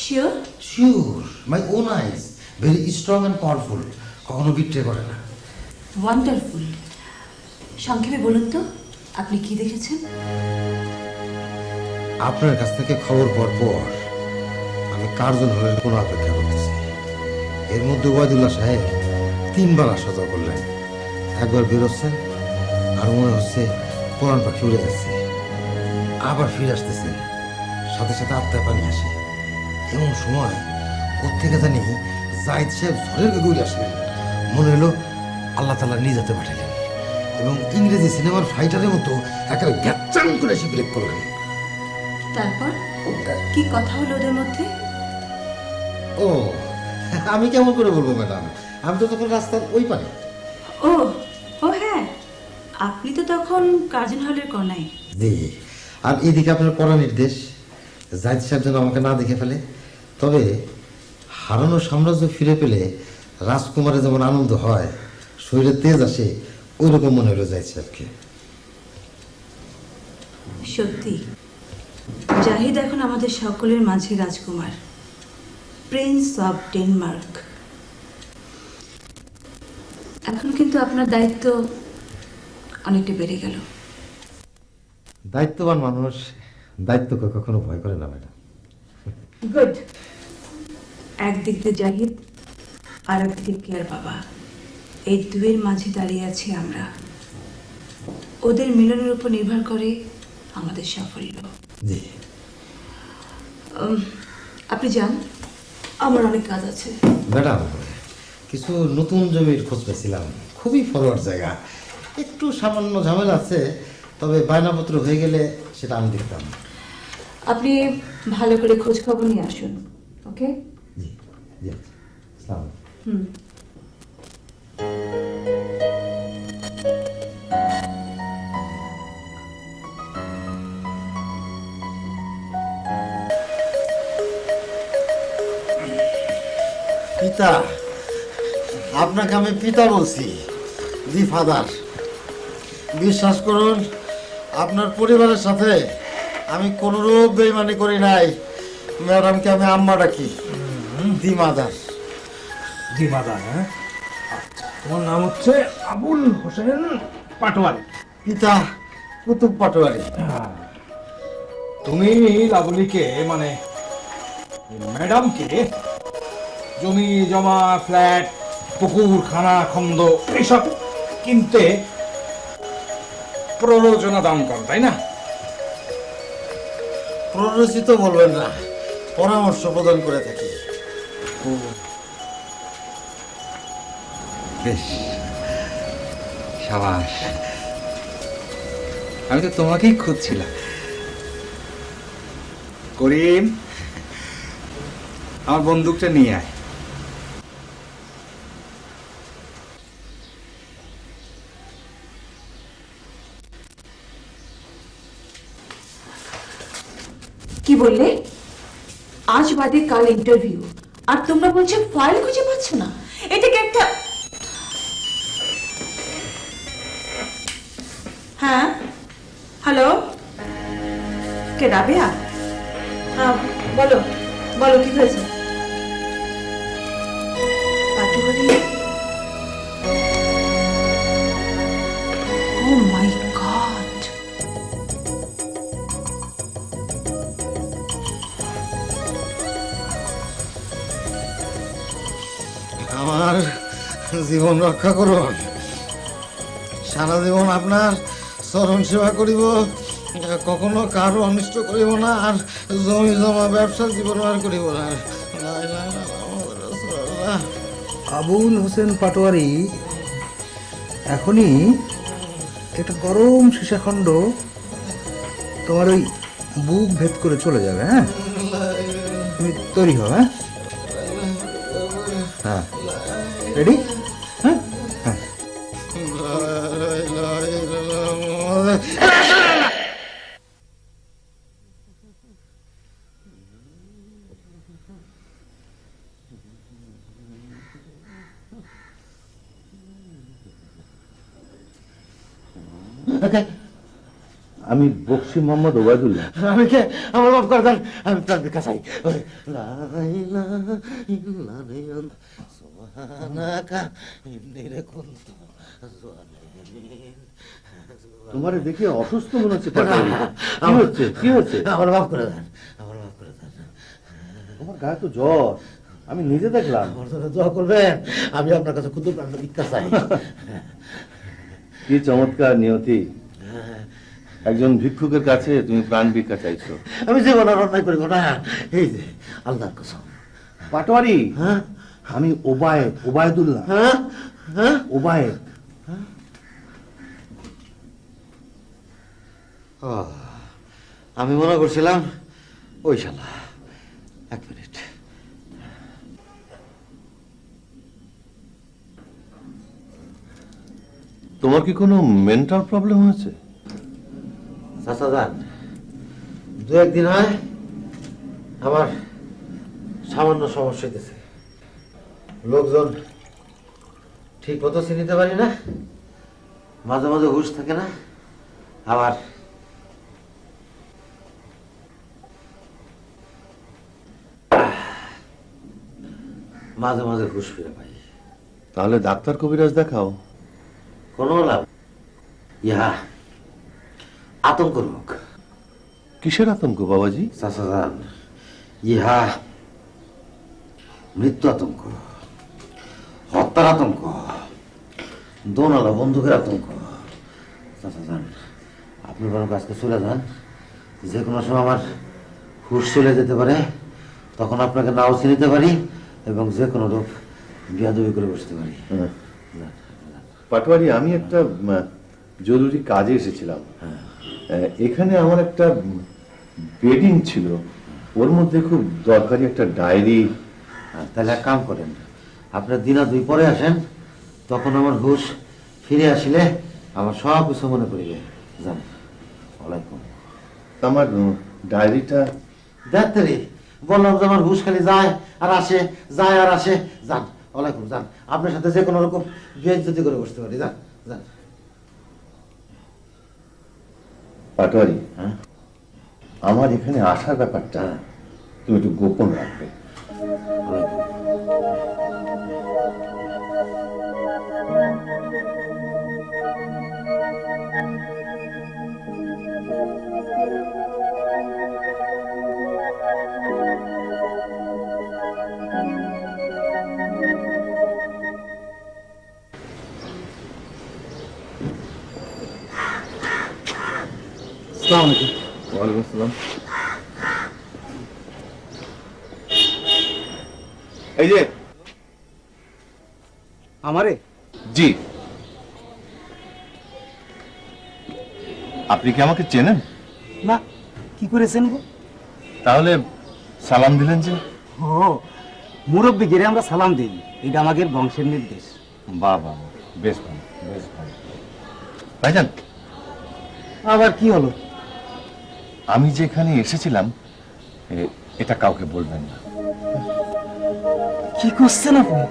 Sure? Sure, my own ice, very strong and powerful, কখনো betray করে না। Wonderful. সংক্ষেপে বলুন তো, আপনি কি দেখেছেন? আপনার কাছ থেকে খবর পাওয়ার পর আমি কার্জন হলের কোনো অপেক্ষা করতেছি। এর মধ্যে ওয়াদুল্লাহ সাহেব 3বার আসা যাওয়া করলেন। একবার বেরোচ্ছেন আর মনে হচ্ছে কোরআন পাখি উড়ে যাচ্ছে, আবার ফিরে আসতেছে, সাথে সাথে আত্মায় পানি আসে। এমন সময় কোত্থেকে জানি জাহিদ সাহেব ঝড়ের বেগে উড়ে আসলেন। মনে হলো আল্লাহ তাআলা নিজাতে পাঠালেন এবং ইংরেজি সিনেমার ফাইটারের মতো একেবারে গ্যাচ্চাং করে এসে ব্রেক করলেন। তারপর কি কথা হলো ওদের মধ্যে? ও, আমি কেমন করে বলবো ম্যাডাম, আমি তো তখন রাস্তার ওই পারে। ও ও হ্যাঁ, আপনি তো তখন কার্জন হলের কোনায়। জি, আর এদিকে আপনার পড়া নির্দেশ, জাহিদ সাহেব যেন আমাকে না দেখে ফেলে। তবে হারানো সাম্রাজ্য ফিরে পেলে রাজকুমারের যেমন আনন্দ হয়, শরীরে তেজ আসে, ওই রকম মনে হলো জাহিদ সাহেবকে। সত্যি জাহিদ এখন আমাদের সকলের মাঝে রাজকুমার, প্রিন্স অফ ডেনমার্ক। এখন কিন্তু আপনার দায়িত্ব অনেকটা বেড়ে গেল। দায়িত্ববান মানুষ দায়িত্বকে কখনো ভয় করে না ম্যাডাম। গুড। একদিক দিয়ে জাহিদ আর একদিকে কেয়ার বাবা, এই দুয়ের মাঝে দাঁড়িয়ে আছি আমরা। ওদের মিলনের উপর নির্ভর করে আমাদের সাফল্য। জি আপনি যান, আমার অনেক কাজ আছে। ম্যাডাম, কিছু নতুন জমির খোঁজ পেয়েছিলাম, খুবই ফরওয়ার্ড জায়গা, একটু সামান্য ঝামেলা আছে, তবে বায়নাপত্র হয়ে গেলে সেটা আমি দেখতাম। আপনি ভালো করে খোঁজ খবর নিয়ে আসুন, ওকে? জি জি, আসসালামু আলাইকুম। হুম। পিতা, আপনাকে আমি পিতা বলছি। জি ফাদার। বিশ্বাস করুন, আপনার পরিবারের সাথে আমি কোনোরূপ বেইমানি করি নাই। ম্যাডামকে আমি আম্মা ডাকি। The mother. দিমাদার, হ্যাঁ? আচ্ছা, তোমার নাম হচ্ছে আবুল হোসেন পাটোয়ারি। পিতা কুতুব পাটোয়ারি। তুমি লাবলিকে মানে ম্যাডামকে জমি জমা, ফ্ল্যাট, পুকুর, খানা খন্দ এইসব কিনতে প্ররোচনা দান করো, তাই না? প্ররোচিত বলবেন না, পরামর্শ প্রদান করে থাকি। বেশ, সাবাস। আমি তো তোমাকেই খুঁজছিলাম। করিম, আমার বন্দুকটা নিয়ে আয়। কি বললে? আজ বাদে কাল ইন্টারভিউ, আর তোমরা বলছো ফাইল খুঁজে পাচ্ছ না? এটাকে একটা... হ্যাঁ, হ্যালো, কে রাবেয়া? হ্যাঁ, বলো বলো, কি হয়েছে? পাটোয়ারি? ও মাই গড! আমার জীবন রক্ষা করুন। সারা জীবন আপনার চরণ সেবা করিব, কখনো কারো অনিষ্ট করিব না, আর জমি জমা ব্যবসার জীবন আর করিব না। লা ইলাহা ইল্লাল্লাহ মুহাম্মাদুর রাসূলুল্লাহ। আবুল হোসেন পাটোয়ারি এখনই একটা গরম সীসাখণ্ড তোমার ওই বুক ভেদ করে চলে যাবে। হ্যাঁ, তুমি তৈরি হও। হ্যাঁ হ্যাঁ, রেডি? হ্যাঁ হ্যাঁ। লা ইলাহা ইল্লাল্লাহ মুহাম্মাদুর আমি বক্সি মোহাম্মদ ওবায়দুল্লাহ। আমি কে? আমার মাফ করে দেন, আমি প্রাণ ভিক্ষা চাই। ওই, লা ইলাহা ইল্লাল্লাহ সুবহানাকা ইন্নী কুনতু যালিমিন। তোমারে দেখে অসুস্থ মনে হচ্ছে পাটোয়ারি। কি হচ্ছে, কি হচ্ছে? আমার মাফ করে দেন, আমার মাফ করে দেন। তোমার গায়ে তো জ্বর, আমি নিজে দেখলাম। আমার জন্য দোয়া করবেন, আমি আপনার কাছে ক্ষুদ্র প্রাণ ভিক্ষা চাই। কি চমৎকার নিয়তি! একজন ভিক্ষুকের কাছে তুমি প্রাণ ভিক্ষা চাইছো। আমি জীবন আর অন্যায় করিব না, এই যে আল্লাহর কসম। পাটোয়ারি, হ্যাঁ আমি ওবায়দুল্লাহ। হ্যাঁ হ্যাঁ ওবায়েদ। আমি মনে করছিলাম ওই শালা। এক মিনিট। তোমার কি কোনো মেন্টাল প্রবলেম হয়েছে? চাচা যান, দু একদিন হয় আমার সামান্য সমস্যা হইতেছে। লোকজন ঠিক মতো চিনিতে পারি না, মাঝে মাঝে হুঁশ থাকে না, আবার মাঝে মাঝে হুঁশ ফিরে পাই। তাহলে ডাক্তার কবিরাজ দেখাও। কোনো লাভ? ইহা আতঙ্ক রোগ। কিসের আতঙ্ক বাবাজি? চাচা যান, ইহা মৃত্যু আতঙ্ক, হত্যার আতঙ্ক, দোনালা বন্দুকের আতঙ্ক। চাচা যান, আপনি বরং আজকে চলে যান। যে কোনো সময় আমার হুঁশ চলে যেতে পারে, তখন আপনাকে নাও চিনিতে পারি এবং যে কোনো রূপ বিয়াদবি করে বসতে পারি। পাটোয়ারি, আমি একটা জরুরি কাজে এসেছিলাম। এখানে আমার একটা বেডিং ছিল, ওর মধ্যে খুব দরকারি একটা ডায়েরি। তাহলে এক কাম করেন, আপনার দিনা দুই পরে আসেন, তখন আমার হুঁশ ফিরে আসিলে আমার সব কিছু মনে পড়িবে। যান। ওয়ালাইকুম। আমার ডায়েরিটা দেখতে বললাম যে আমার হুঁশ খালি যায় আর আসে, যায় আর আসে। যান। ওয়ালাইকুম। যান, আপনার সাথে যে কোনো রকম বেইজ্জতি করে বসতে পারি। যান যান। পাটোয়ারি, হ্যাঁ আমার এখানে আসার ব্যাপারটা তুমি একটু গোপন রাখবে। ওয়ালাইকুম। আসসালামু আলাইকুম। ওয়ালাইকুম আসসালাম। এই যে আমারে জি, আপনি কি আমাকে চেনেন? না, কি করেছেন গো? তাহলে সালাম দিলেন যে? ও, মুরব্বী গেরে আমরা সালাম দিই, এটা আমাদের বংশের নির্দেশ। বাহ বাহ, বেশ ভালো, বেশ ভালো। ভাইজান, আবার কি হলো? আমি যেখানে এসেছিলাম এটা কাউকে বলবেন না। কি করছেন আপনি?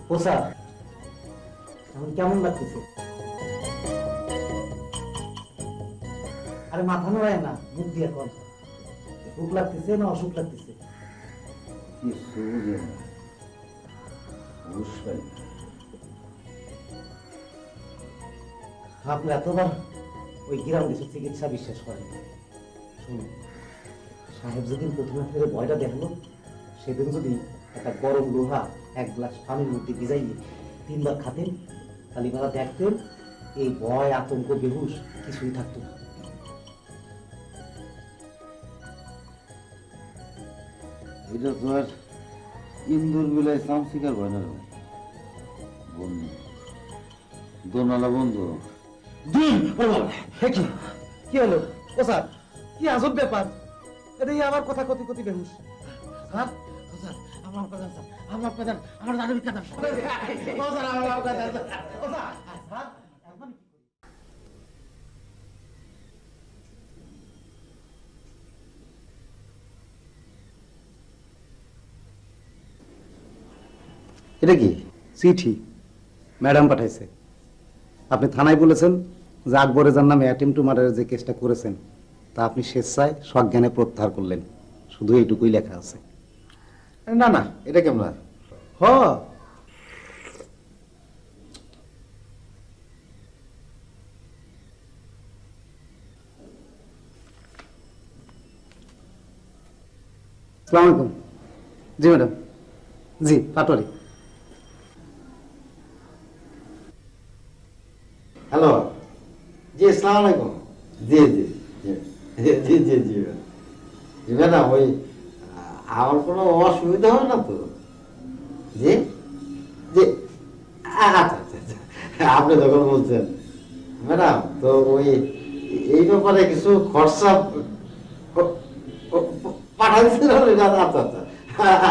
পোষা এখন কেমন লাগতেছে? আরে মাথা নড়ায় না, মুখ দিয়ে কল। সুখ লাগতেছে না অসুখ লাগতেছে? আপনি এতবার ওই গ্রাম দেশের চিকিৎসা বিশ্বাস করেন? শুনুন, সাহেব যেদিন প্রথমে আপনার ভয়টা দেখলো, সেদিন যদি একটা গরম লোহা এক গ্লাস পানির মধ্যে ভিজাইয়ে 3 বার খাতেন, তাহলে বেলা দেখতেন এই ভয়, আতঙ্ক, বেহুশ কিছুই থাকতো না। এটা তো আর ইন্দুর বিলায় চামচিকার ভয় না রে ভাই। বন্ধু দোনালা বন্ধু। কি কি হলো ও স্যার কি আজব ব্যাপার এটা আমার কথা কতি কতি বেহুশ স্যার ও স্যার আমার কথা স্যার আমার কথা আমার দাঁড়িয়ে কথা ও স্যার আমার কথা ও স্যার স্যার এখন কি করি? এটা কি? চিঠি ম্যাডাম পাঠাইছে আপনি থানায় বলেছেন যে আকবরের যার নামে অ্যাটেম্প টু মার্ডারের যে কেসটা করেছেন তা আপনি স্বেচ্ছায় সজ্ঞানে প্রত্যাহার করলেন, শুধু এইটুকুই লেখা আছে। না না, এটা কেমন আর? হ আসসালামু আলাইকুম। জি ম্যাডাম, জি পাটোয়ারি। হ্যালো, জি আসসালামু আলাইকুম। জি জি জি জি জি জি জি ম্যাডাম, ওই আমার কোনো অসুবিধা হবে না তো? জি জি আচ্ছা আচ্ছা আচ্ছা, আপনি যখন বলছেন ম্যাডাম, তো ওই এই ব্যাপারে কিছু খরচা পাঠাই দিচ্ছেন। আচ্ছা আচ্ছা আচ্ছা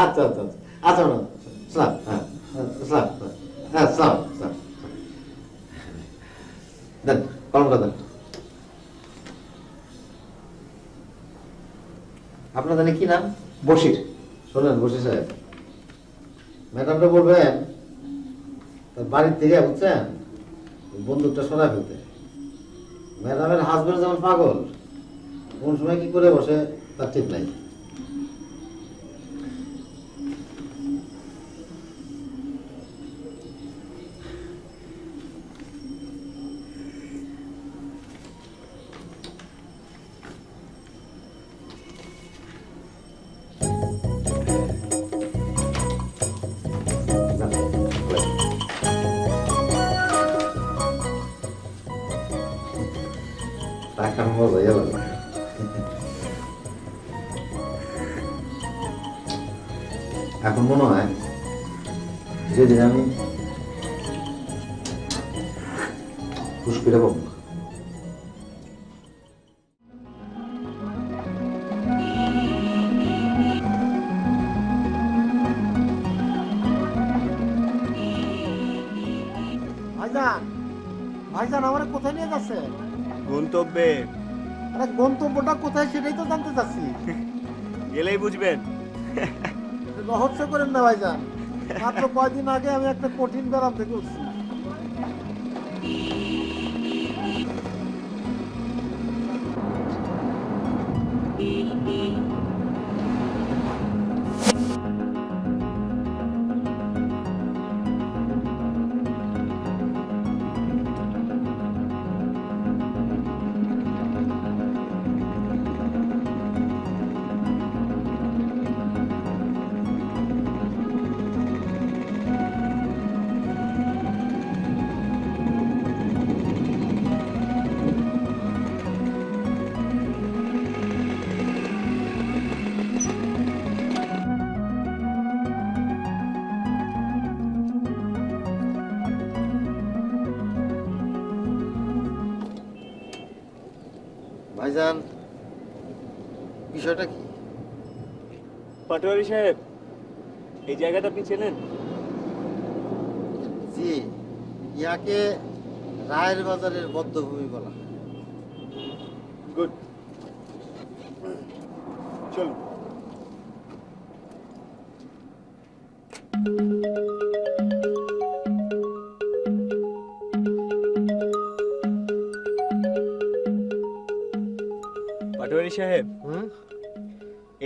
আচ্ছা আচ্ছা আচ্ছা ম্যাডাম, সালাম, হ্যাঁ সালাম, হ্যাঁ সালাম সালাম। দেন কলমটা দেন। আপনার জানি কি নাম? বশির। শোনেন বসি সাহেব, ম্যাডামটা বলবেন তার বাড়ির থেকে, বুঝছেন, বন্দুকটা সরাই ফেলতে। ম্যাডামের হাজবেন্ড যেমন পাগল, কোন সময় কি করে বসে তার ঠিক নাই। টাকার মজা এলো না। এখন মনে হয় যেদিন আমি পুষ্পিটা পাবো। ভাইজান, ভাইজান আমার কোথায় নিয়ে যাচ্ছে? গন্তব্যে আরে গন্তব্যটা কোথায় সেটাই তো জানতে চাচ্ছি। গেলেই বুঝবেন। রহস্য করেন না ভাইজান, মাত্র কয়দিন আগে আমি একটা কঠিন ব্যারাম থেকে উঠছি। ভাইজান, বিষয়টা কি? পাটোয়ারি সাহেব, এই জায়গাটা আপনি চেনেন? জি, ইয়াকে রায়ের বাজারের বদ্ধভূমি বলা হয়। গুড, চলুন। পাটোয়ারি সাহেব,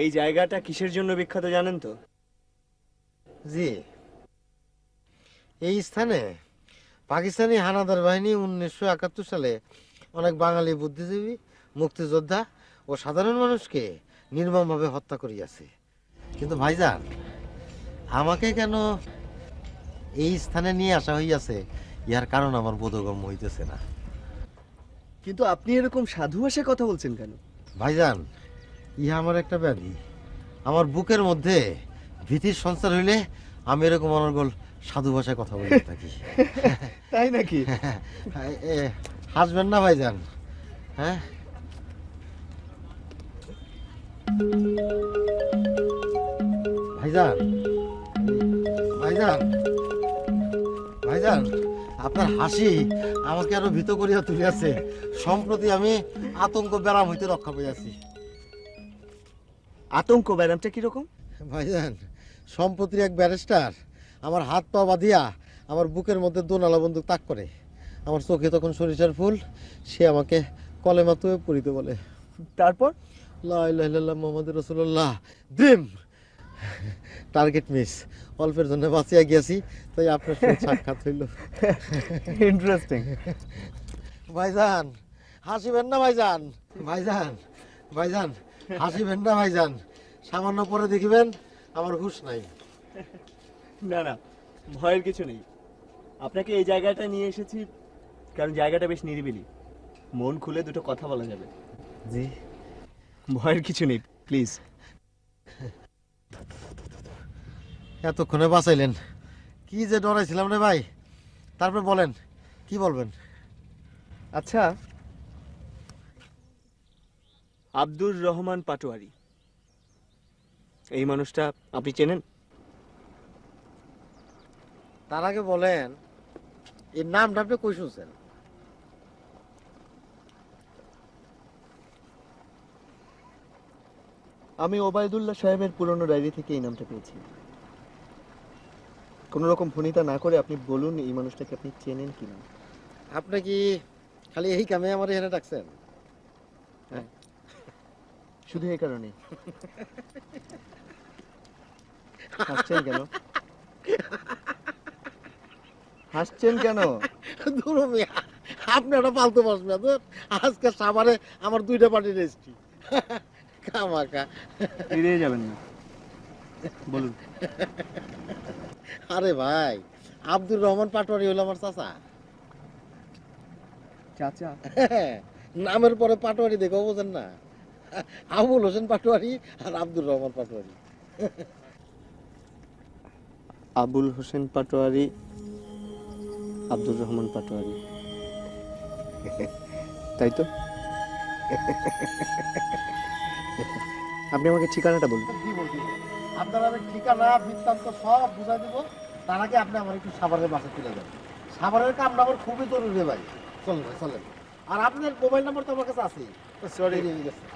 এই জায়গাটা কিসের জন্য বিখ্যাত জানেন তো? জি, এই স্থানে পাকিস্তানি হানাদার বাহিনী 1971 সালে অনেক বাঙালি বুদ্ধিজীবী, মুক্তিযোদ্ধা ও সাধারণ মানুষকে নির্মমভাবে হত্যা করিয়াছে। কিন্তু ভাইজান, আমাকে কেন এই স্থানে নিয়ে আসা হইয়াছে, ইহার কারণ আমার বোধগম্য হইতেছে না। কিন্তু আপনি এরকম সাধু ভাষায় কথা বলছেন কেন? ভাইজান, ইহা আমার একটা ব্যাধি। আমার বুকের মধ্যে ভীতির সঞ্চার হইলে আমি এরকম অনর্গল সাধু ভাষায় কথা বলে থাকি। তাই নাকি? হাসবেন না ভাইজান? হ্যাঁ, ভাইজান, ভাইজান, ভাইজান, আপনার হাসি আমাকে আরো ভীত করিয়া তুলিয়াছে। সম্প্রতি আমি আতঙ্ক ব্যারাম হইতে রক্ষা পেয়েছি। আতঙ্ক ব্যারামটা কিরকম? ভাইজান, সম্প্রতি এক ব্যারিস্টার আমার হাত পা বাঁধিয়া আমার বুকের মধ্যে দোনালা বন্দুক তাক করে। আমার চোখে তখন সরিষার ফুল। সে আমাকে কলেমা তুয়ে পড়িতে বলে। তারপর? লা ইলাহা ইল্লাল্লাহ মুহাম্মাদুর রাসূলুল্লাহ। Dream, target miss. অল্পের জন্য বাঁচিয়া গিয়েছি, তাই আপনার সাথে সাক্ষাৎ হইল। ইন্টারেস্টিং। ভাইজান, হাসিবেন না ভাইজান? ভাইজান, ভাইজান, হাসিবেন না ভাইজান? সামান্য পরে দেখিবেন আমার হুঁশ নাই। না না, ভয়ের কিছু নেই। আপনাকে এই জায়গাটা নিয়ে এসেছি কারণ জায়গাটা বেশ নিরিবিলি, মন খুলে দুটো কথা বলা যাবে। জি, ভয়ের কিছু নেই, প্লিজ। এতক্ষণে বাঁচাইলেন। কি যে ডরাইছিলাম রে ভাই। তারপর বলেন, কি বলবেন? আচ্ছা, আব্দুর রহমান পাটোয়ারি, এই মানুষটা আপনি চেনেন? তার আগে বলেন, এই নামটা আপনি কই শুনছেন? আমি ওবায়দুল্লাহ সাহেবের পুরনো ডায়েরি থেকে এই নামটা পেয়েছি। কোনো রকম ভনিতা না করে আপনি বলুন এই মানুষটাকে আপনি চেনেন কিনা। আপনি কি খালি এই কামে আমার এখানে ডাকছেন? হ্যাঁ, শুধু এই কারণে। হাসছেন কেন? হাসছেন কেন? ধরো মিয়া, আপনি একটা ফালতু বাস মিয়া। ধুর, আজকে সাভারে আমার 2টা পার্টি রেজিস্ট্রি। কামাকা। ফিরে যাবেন না, বলুন। আরে ভাই, আব্দুর রহমান পাটোয়ারি হলো আমার চাচা। চাচা? নামের পরে পাটোয়ারি দেখো, বোঝেন না? আবুল হোসেন পাটোয়ারি আর আব্দুর রহমান পাটোয়ারি। আবুল হোসেন পাটোয়ারি, আব্দুর রহমান পাটোয়ারি, তাই তো? আপনি আমাকে ঠিকানাটা বলুন। কি বলছি, আপনার আমি ঠিকানা বৃত্তান্ত সব বুঝাই দেবো। তার আগে আপনি আমার একটু সাভারের বাসে তুলে যাবেন। সাভারের কামটা আমার খুবই জরুরি ভাই। চলেন ভাই, চলেন। আর আপনার মোবাইল নাম্বার তো আমার কাছে আছে। সরি,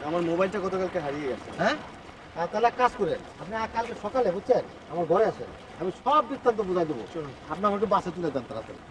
আমার মোবাইলটা গতকালকে হারিয়ে গেছে। হ্যাঁ, তাহলে এক কাজ করেন, আপনি কালকে সকালে বুঝছেন আমার ঘরে আসেন, আমি সব বৃত্তান্ত বুঝাই দেবো। আপনি আমার একটু বাসে তুলে দেন তাড়াতাড়ি।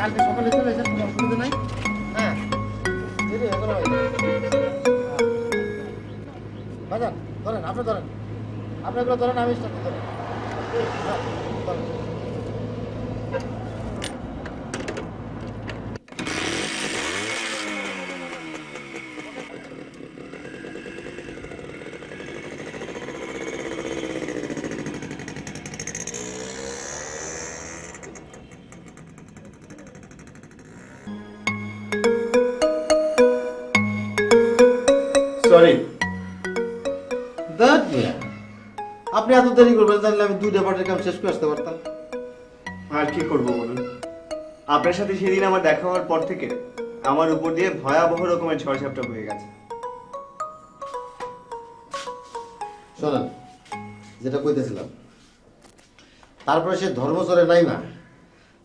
কালকে সকালে চলে এসেছেন, কোনো অসুবিধা নাই। হ্যাঁ, বাজান ধরেন, আপনি ধরেন, আপনি এগুলো ধরেন, আমি স্টার্ট ধরেন। সরি। আপনি এত দেরি করবেন জানলে আমি 2টা পার্টির কাম শেষ করে আসতে পারতাম। আর কি করবো বলুন, আপনার সাথে সেদিন আমার দেখা হওয়ার পর থেকে আমার উপর দিয়ে ভয়াবহ রকমের ঝড়ঝাপটা হয়ে গেছে। শোনেন, যেটা কইতেছিলাম, তারপরে সে ধর্মচরে নাই না,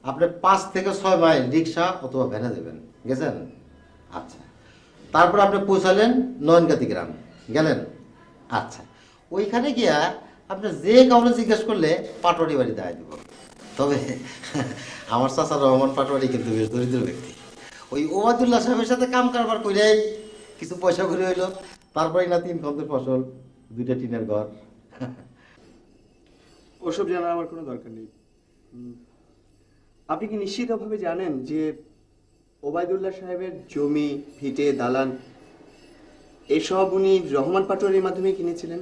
আপনি 5 থেকে 6 মাইল রিক্সা অথবা ভ্যানে দেবেন। গেছেন? আচ্ছা। তারপর আপনি পৌঁছালেন নয়নকাতি গ্রাম, গেলেন? আচ্ছা। ওইখানে গিয়া আপনি যে কাউকে জিজ্ঞেস করলে পাটোয়ারি বাড়ি দেখাই দিব। তবে আমার চাচা রহমান পাটোয়ারি কিন্তু বেশ দরিদ্র ব্যক্তি। ওই ওবায়দুল্লাহ সাহেবের সাথে কাম কারবার করে কিছু পয়সা করে হইলো, তারপরে না 3 খন্দের ফসল, 2টা টিনের ঘর। ওসব জানার আমার কোনো দরকার নেই। আপনি কি নিশ্চিতভাবে জানেন যে ওবায়দুল্লাহ সাহেবের জমি, ভিটে, দালান এসব উনি রহমান পাটোয়ারির মাধ্যমে কিনেছিলেন?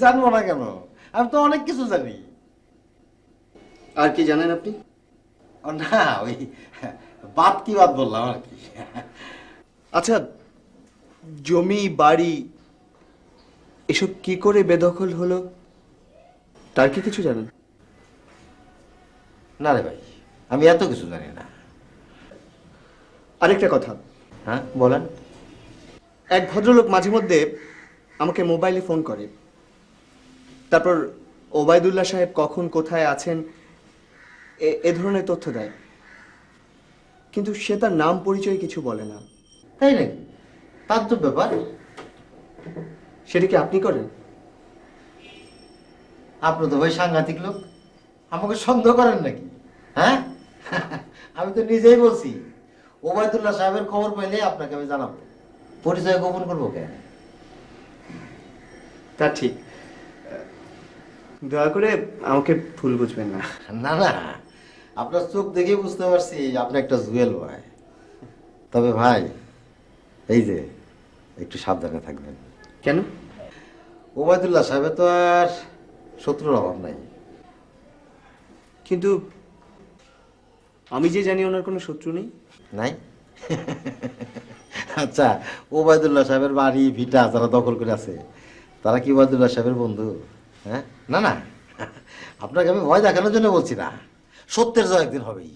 জানবো না কেন, আমি তো অনেক কিছু জানি। আর কি জানেন আপনি? ও না, ওই বাদ কি বাদ বললাম আর কি। আচ্ছা, জমি, বাড়ি এসব কি করে বেদখল হলো তার কি কিছু জানেন? না রে ভাই, আমি এত কিছু জানি না। আরেকটা কথা, হ্যাঁ বলেন। এক ভদ্রলোক মাঝে মধ্যে আমাকে মোবাইলে ফোন করে, তারপর ওবায়দুল্লাহ সাহেব কখন কোথায় আছেন এ ধরনের তথ্য দেয়, কিন্তু সে তার নাম পরিচয় কিছু বলে না। তাই নাকি? তার তো ব্যাপার। সেটা কি আপনি করেন? আপনি তো ভাই সাংঘাতিক লোক, আমাকে সন্দেহ করেন নাকি? হ্যাঁ, আমি তো নিজেই বলছি ওবায়দুল্লাহ সাহেবের খবর পাইলে আপনাকে আমি জানাবো। পরিচয় গোপন করবো কেন? তা ঠিক, দয়া করে আমাকে ভুল বুঝবেন না। না না, আপনার চোখ দেখে বুঝতে পারছি আপনি একটা জুয়েল ভাই। তবে ভাই, এই যে একটু সাবধানে থাকবেন। কেন? ওবায়দুল্লাহ সাহেবের তো আর শত্রুর অভাব নাই। কিন্তু আমি যে জানি ওনার কোনো শত্রু নেই। নাই? আচ্ছা, ওবায়দুল্লাহ সাহেবের বাড়ি ভিটা যারা দখল করে আছে তারা কি ওবায়দুল্লাহ সাহেবের বন্ধু? হ্যাঁ, না না, আপনাকে আমি ভয় দেখানোর জন্য বলছি না, সত্যের জয় একদিন হবেই।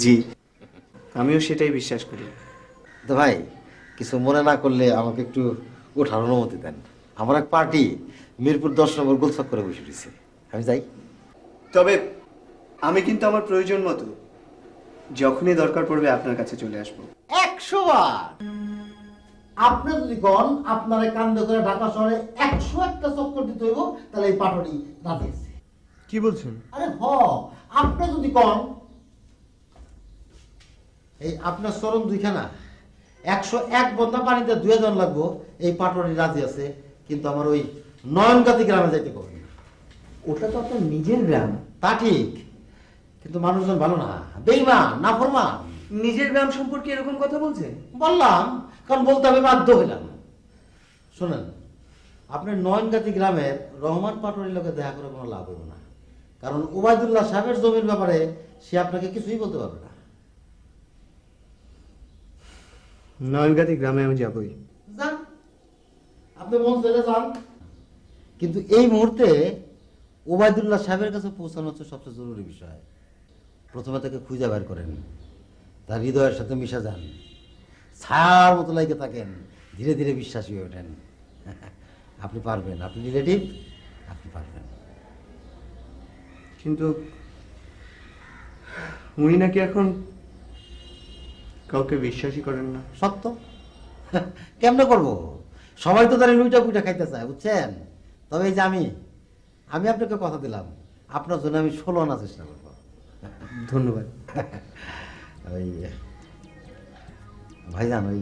জি, আমিও সেটাই বিশ্বাস করি। তো ভাই, কিছু মনে না করলে আমাকে একটু ওঠার অনুমতি দেন। আমার এক পার্টি মিরপুর 10 নম্বর গোলচক করে বসে দিচ্ছে, আমি যাই। তবে আমি কিন্তু আমার প্রয়োজন মতো যখনই দরকার পড়বে আপনার কাছে চলে আসবো। 100 বার আপনি যদি কন আপনার কান্দ করে ঢাকা শহরে 101টা চক্কর দিতে হইব, তাহলে এই পাটরি রাজি আছে। কি বলছেন? আরে আপনি যদি কন এই আপনার চরণ দুইখানা 101 বন্ধা পানিতে 2 জন লাগবো, এই পাটরি রাজি আছে। কিন্তু আমার ওই নয়নগাতি গ্রামে যাইতে কবেন। ওটা তো আপনার নিজের গ্রাম। তা ঠিক, কিন্তু মানুষজন ভালো না, বেঈমান, নাফরমান। নিজের গ্রাম সম্পর্কে এরকম কথা বলছেন? বললাম, কারণ বলতে আমি বাধ্য হইলাম। শোনেন, আপনার নয়নগাতি গ্রামের রহমান পাটোয়ারির লোকে দেখা করে কোনো লাভ হইব না, কারণ ওবায়দুল্লাহ সাহেবের জমির ব্যাপারে সে আপনাকে কিছুই বলতে পারবে না। নয়নগাতি গ্রামে আমি যাবই। যান, আপনি মন চলে যান, কিন্তু এই মুহূর্তে ওবায়দুল্লাহ সাহেবের কাছে পৌঁছানো হচ্ছে সবচেয়ে জরুরি বিষয়। প্রথমে তাকে খুঁজে বের করেন, তার হৃদয়ের সাথে মিশে যান, ছায়ার মতো লাগে থাকেন, ধীরে ধীরে বিশ্বাসী হয়ে ওঠেন। আপনি পারবেন, আপনি রিলেটিভ, আপনি পারবেন। কিন্তু উনি নাকি এখন কাউকে বিশ্বাসই করেন না। সত্য। কেমনে করবো? সবাই তো তার লুইটা পুইটা খাইতে চায়, বুঝছেন? তবে এই যে আমি আপনাকে কথা দিলাম, আপনার জন্য আমি 16 আনা চেষ্টা করবো। ধন্যবাদ। ওই ভাইজান, ওই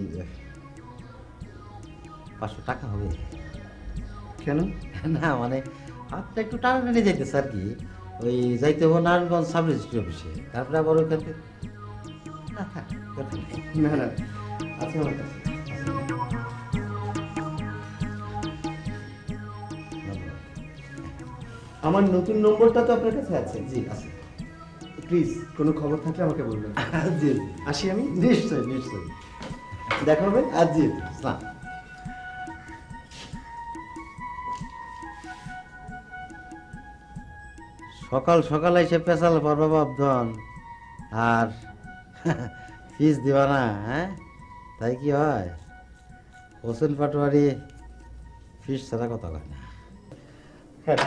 500 টাকা হবে? কেন? না মানে আপনি একটু টানাটানি যাইতেছে আর কি, ওই যাইতে হবে নারায়ণগঞ্জ সাব রেজিস্ট্রি অফিসে, তারপরে আবার ওইখান থেকে। না থাক, দরকার নেই। না না, আছে আমার কাছে। আমার নতুন নম্বরটা তো আপনার কাছে আছে। জি আছে। প্লিজ কোনো খবর থাকলে আমাকে বলবেন। জি জি, আসি আমি। নিশ্চয়ই নিশ্চয়ই। দেখা হবে। জি ইসলাম। সকাল সকাল এসে পেশাল পড়বা বাবধন আর ফিস দিবা না? হ্যাঁ, তাই কি হয়? হোসেন পাটোয়ারি ফিস ছাড়া কথা কয় না। হ্যাঁ,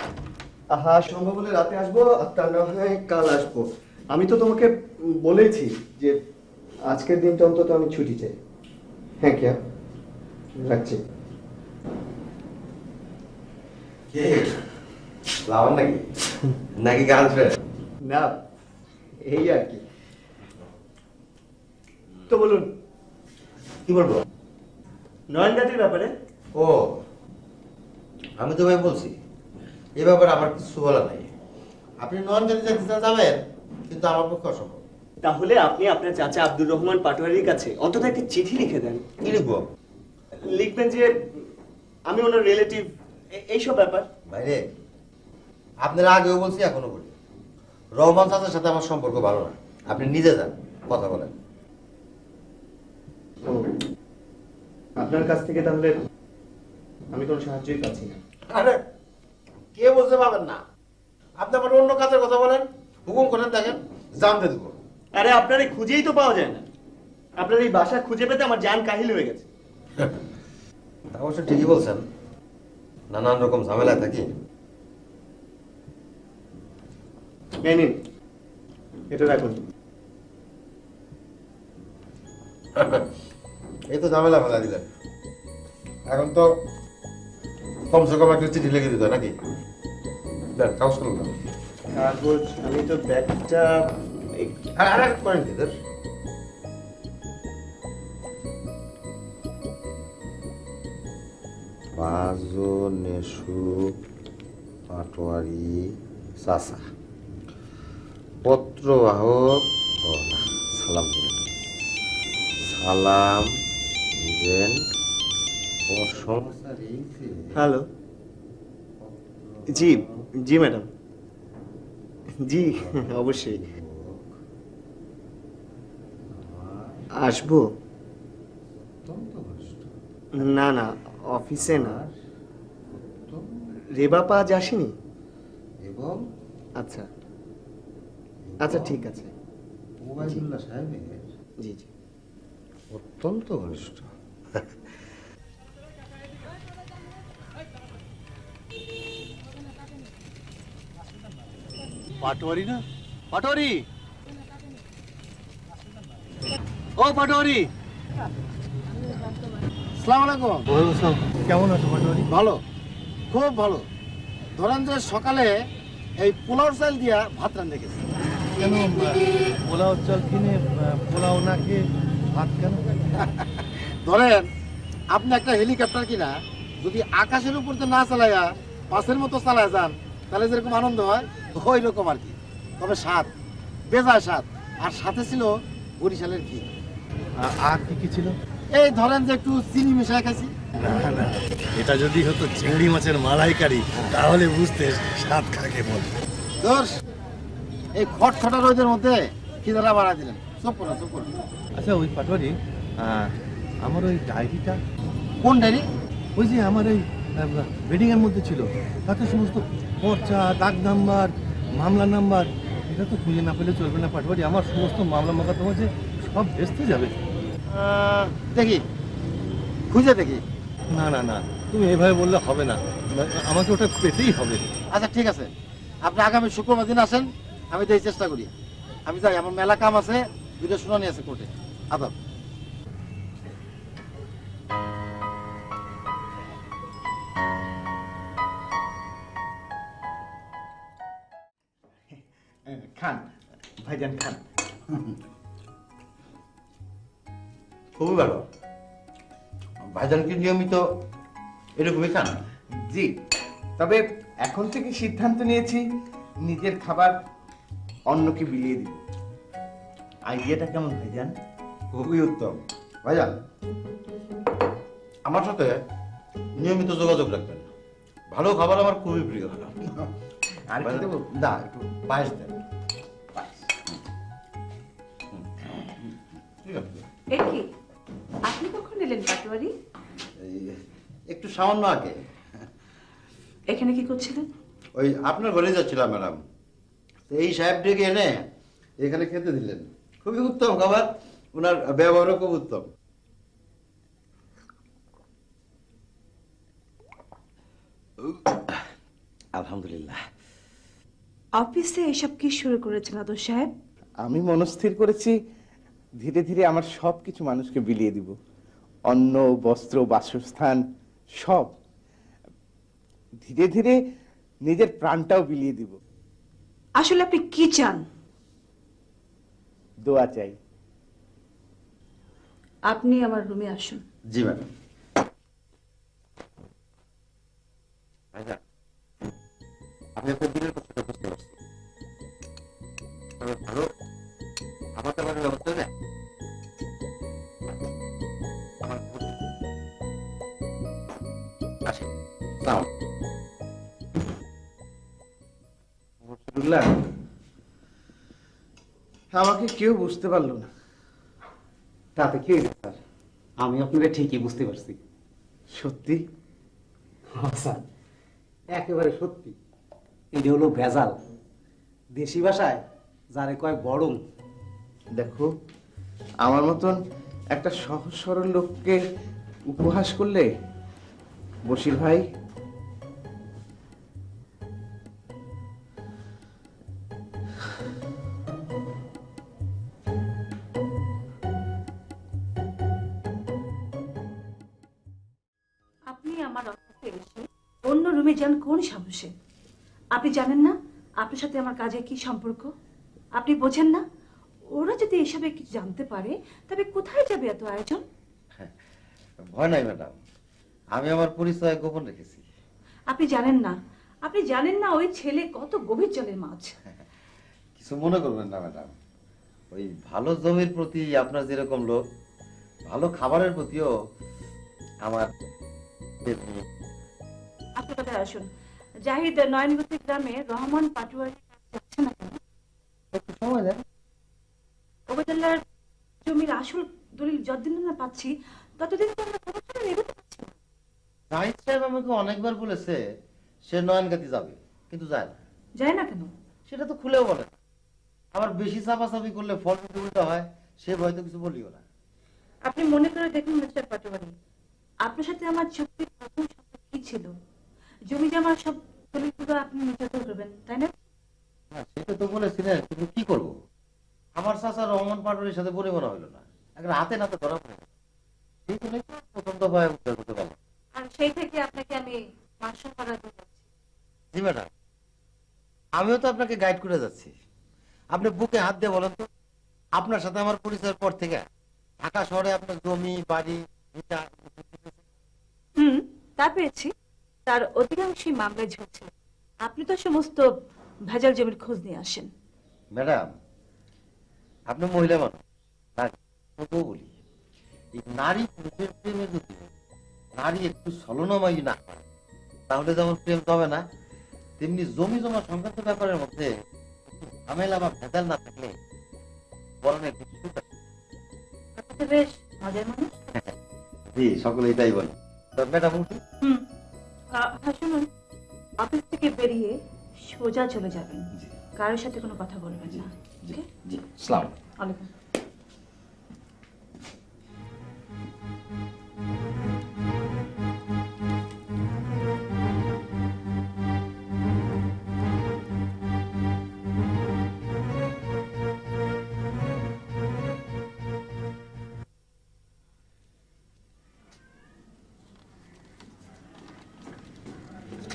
আহা, সম্ভব হলে রাতে আসবো, আর তা না হয় কাল আসবো। আমি তো তোমাকে বলেছি যে আজকের দিনটা অন্তত আমি ছুটি চাই। হ্যাঁ, কি রাখছি। কে লাবণ নাকি নাকি গার্লফ্রেন্ড? না, এই আর কি। তো বলুন, কি বলবো? নয়নগাতির ব্যাপারে। ও, আমি তো ভাই বলছি এ ব্যাপারে আমার কিছু বলা নাই। আপনি নয়নগাতি যাবেন, কিন্তু আমার পক্ষে অসম্ভব। তাহলে আপনি আপনার চাচা আব্দুর রহমান পাটোয়ারির কাছে অন্তত একটা চিঠি লিখে দেন। কি লিখবো? লিখবেন যে আমি ওনার রিলেটিভ, এইসব ব্যাপার। ভাইরে, আপনারা আগেও বলছি এখনো বলি, রহমান চাচার সাথে আমার সম্পর্ক ভালো না। আপনি নিজে যান, কথা বলেন। ও, আপনার কাছ থেকে তাহলে আমি কোনো সাহায্যই পাচ্ছি না। আরে কে বলতে পারবেন না? আপনি আমার অন্য কাজের কথা বলেন, হুকুম করেন, দেখেন জানতে দেবো। আরে আপনার খুঁজেই তো পাওয়া যায় না। আপনার এই বাসা খুঁজে পেতে আমার জান কাহিল হয়ে গেছে। তা অবশ্য ঠিকই বলছেন, নানান রকম ঝামেলায় থাকি। এই নিন, এটা রাখুন। এই তো ঝামেলা ফেলা দিলেন। এখন তো কমসে কম একটা চিঠি লিখে দিত নাকি? দেন, কাগজ করুন না। কাগজ আমি তো ব্যাগটা আর এক করেন কি তোর? বাজো নেশু পাটোয়ারি চাচা, পত্রবাহক, ও না, সালাম দিবেন, সালাম দিবেন ও সমস্যা রয়েছে। হ্যালো, জি জি ম্যাডাম, জি অবশ্যই আসবো। না না, অফিসে না, রেবা আজ আসেনি। এবং আচ্ছা আচ্ছা, ঠিক আছে। ওবায়দুল্লাহ সাহেবের জি জি। অত্যন্ত ঘনিষ্ঠ। পাটোয়ারি না? পাটোয়ারি, ও পাটোয়ারি, আসসালামু আলাইকুম। কেমন আছো পাটোয়ারি? ভালো, খুব ভালো। ধরেন যে সকালে এই পোলাও চাল দিয়া ভাত রান্না গেছে। কেন পোলাও চাল কিনে পোলাও না খেয়ে ভাত কেন? ধরেন আপনি একটা হেলিকপ্টার কিনা যদি আকাশের উপর দিয়ে না চালাইয়া পাশের মতো চালায় যান, তাহলে যেরকম আনন্দ হয় ওই রকম আর কি। তবে স্বাদ, বেজায় স্বাদ। আর সাথে ছিল বরিশালের ঘি। আর কি কি ছিল? এই ধরেন যে একটু চিনি মিশায় খাইছি। না না, এটা যদি হতো চিংড়ি মাছের মালাইকারি তাহলে বুঝতে স্বাদ কাকে বলে। দোষ, এই খটখটা রোদের মধ্যে খিদাটা বাড়াই দিলেন। চুপ করুন, চুপ করুন। আচ্ছা ওই পাটোয়ারি, আমার ওই ডায়েরিটা, কোন ডায়েরি? ওই যে আমার ওই ওয়েডিং এর মধ্যে ছিল, তাতে সমস্ত পর্চা, ডাক নাম্বার, মামলা নাম্বার, এটা তো খুঁজে না পেলে চলবে না পাটোয়ারি। আমার সমস্ত মামলা মোকদ্দমা যে সব ভেস্তে যাবে। দেখি, খুঁজে দেখি। না না না, তুমি এভাবে বললে হবে না, আমাকে ওটা পেতেই হবে। আচ্ছা ঠিক আছে, আপনি আগামী শুক্রবার দিন আসেন, আমি তো এই চেষ্টা করি। আমি যাই, আমার মেলা কাম আছে, দুটো শুনানি আছে কোর্টে। আদাব। খান ভাইজান, খান। খুবই ভালো। ভাইজান কি নিয়মিত এরকমই খান? জি, তবে এখন থেকে সিদ্ধান্ত নিয়েছি নিজের খাবার অন্যকে বিলিয়ে দিব। আইডিয়াটা কেমন ভাইজান? খুবই উত্তম। ভাইজান, আমার সাথে নিয়মিত যোগাযোগ রাখবেন। ভালো খাবার আমার খুবই প্রিয়। আর কি দেবো? না, একটু পায়েস দেন। ঠিক আছে। এ কি, আপনি কখন এলেন পাটোয়ারি? এই একটু সামান্য আগে। এখানে কি করছিলেন? ওই আপনার ঘরে যাচ্ছিলাম ম্যাডাম, তো এই সাহেব ডেকে এনে এখানে খেতে দিলেন। খুবই উত্তম খাবার, ওনার ব্যবহারও খুব উত্তম। আলহামদুলিল্লাহ। অফিসে এসব কি শুরু করেছেন আদর সাহেব? আমি মনস্থির করেছি ধীরে ধীরে আমার সব কিছু মানুষকে বিলিয়ে দিব। অন্ন, বস্ত্র, বাসস্থান সব। ধীরে ধীরে নিজের প্রাণটাও বিলিয়ে দিব। আসলে আপনি কি চান? দোয়া চাই। আপনি আমার রুমে আসুন। জি ম্যাডাম। আচ্ছা, আমি আপনার দিনের কথাটা বুঝতে পারছি। তবে ভালো আমার তো ব্যবস্থা নেই। আসি, তাও মফিজুল্লাহ, আমাকে কেউ বুঝতে পারলো না। তাতে কি হয়েছে স্যার? আমি আপনাকে ঠিকই বুঝতে পারছি। সত্যি? স্যার একেবারে সত্যি। এটা হলো ভেজাল। দেশি ভাষায় যারে কয় বড়ং। দেখো, আমার মতন একটা সহজ সরল লোককে উপহাস করলে বশির ভাই, আপনি আমার অফিসে এসে অন্য রুমে যান কোন সাহসে? আপনি জানেন না আপনার সাথে আমার কাজের কি সম্পর্ক? আপনি বোঝেন না? ওরা যদি এসবে কিছু জানতে পারে তবে কোথায় যাবে এত আয়োজন? ভয় নাই ম্যাডাম, আমি আমার পরিচয় গোপন রেখেছি। আপনি জানেন না ওই ছেলে কত গভীর জলের মাছ। কিছু মনে করবেন না ম্যাডাম, ওই ভালো জমির প্রতি আপনার যেরকম লোক, ভালো খাবারের প্রতিও আমার তেমনি। আপনি কথা আসুন, জাহিদ নয়নগতি গ্রামে রহমান পাটুয়ারি যাচ্ছে না কেন? একটু সময় দেন। ওবায়দুল্লাহর জমির আসল দলিল যতদিন না পাচ্ছি ততদিন তো আমরা খবর ছাড়া এগোতে পারছি না। জাহিদ সাহেব আমাকে অনেকবার বলেছে সে নয়নগাতি যাবে, কিন্তু যায় না। যায় না কেন? সেটা তো খুলেও বলে না। আবার বেশি চাপাচাপি করলে ফল উল্টা হয়, সে হয়তো কিছু বলিও না। আপনি মনে করে দেখুন মিস্টার পাটোয়ারি, আপনার সাথে আমার চুক্তির প্রথম শর্ত কি ছিল? জমি জমার সব দলিলগুলো আপনি নির্যাতন করবেন, তাই না? হ্যাঁ, সেটা তো বলেছিলেন, কিন্তু কি করব? আমার চাচা রহমান পাটোয়ারির সাথে পরিমাণ হইল না, একটা হাতে নাতে ধরা পড়ে গেল। সেই জন্যই তো প্রথম দফায় উদ্ধার করতে পারলাম। আর সেই থেকে আপনাকে আমি মার্শাল করার জন্য যাচ্ছি। জি ম্যাডাম, আমিও তো আপনাকে গাইড করে যাচ্ছি। আপনি বুকে হাত দিয়ে বলেন তো, আপনার সাথে আমার পরিচয়ের পর থেকে ঢাকা শহরে আপনার জমি বাড়ি ভিটা তা পেয়েছি। তার অধিকাংশই মামলায় ঝুলছে। আপনি তো সমস্ত ভেজাল জমির খোঁজ নিয়ে আসেন। ম্যাডাম, আপনি মহিলা মানুষ, তবুও বলি, এই নারী পুরুষের প্রেমে যদি নারী একটু ছলনাময়ী না হয়, তাহলে যেমন প্রেম হবে না, তেমনি জমি জমা সংক্রান্ত ব্যাপারের মধ্যে একটু ঝামেলা বা ভেজাল না থাকলে বরং একটু সুখ আছে। আপনি তো বেশ মজার মানুষ। জি, সকলে এটাই বলে। তো ম্যাডাম উঠি। হ্যাঁ শুনুন, অফিস থেকে বেরিয়ে সোজা চলে যাবেন, কারোর সাথে কোনো কথা বলবেন না। ওকে? জি, সালাম। ওয়ালাইকুম।